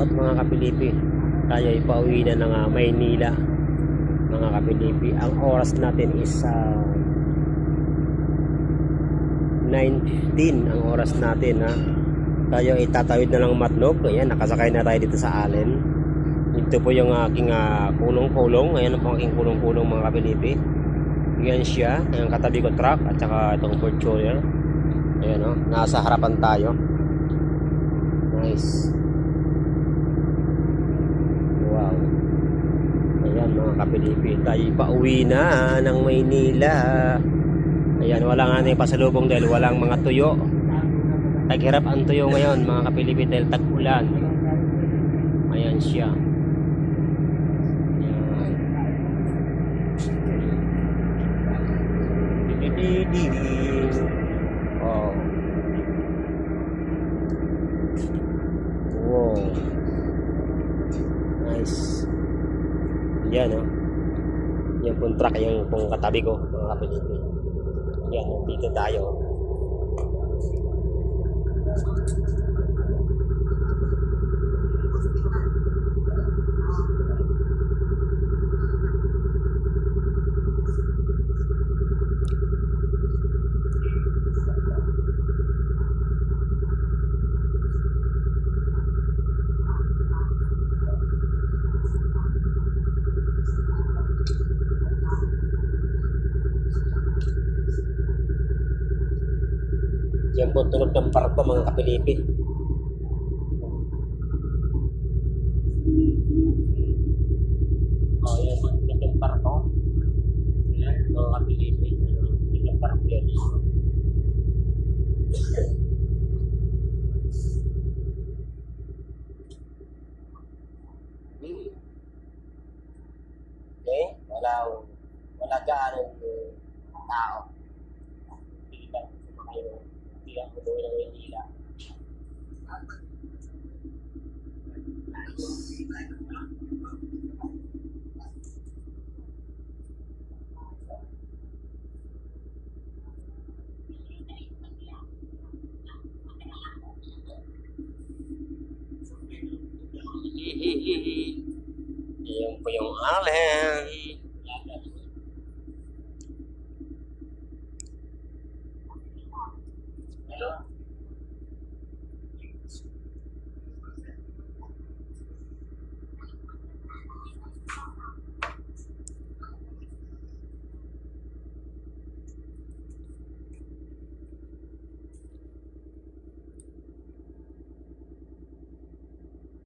out mga kapilipi. Tayo ay pauwi na ng Maynila mga kapilipi. Ang oras natin is 9:15 ang oras natin ha. Tayo ay tatawid na lang Matnog. Ayan, nakasakay na tayo dito sa Allen. Ito po yung aking kulong-kulong. Ayan po ang aking kulong-kulong mga kapilipi. Yan siya, yung katabi ko truck at saka itong Fortuner. Ayan o, nasa harapan tayo. Nice. Wow. Ayan mga kapilipi, tayo pauwi na ng Maynila. Ayan, wala nga na yung pasalubong dahil walang mga tuyo. Taghirap ang tuyo ngayon mga kapilipi dahil tag-ulan. Ayan siya. Oh. Wow. Nice. Yan oh. Yan pong truck, yung pong katabi ko mga kapilipi. Yan, dito tayo. Yan po tunog ng barko mga kapilipi. Oh, yan po tunog ng barko. Yan mga kapilipi. Tunog ng barko yan. Okay, wala gaanong tao. Hindi lang sumakay. Hindi lang umuwi ng Maynila. Iyan po yung Allen.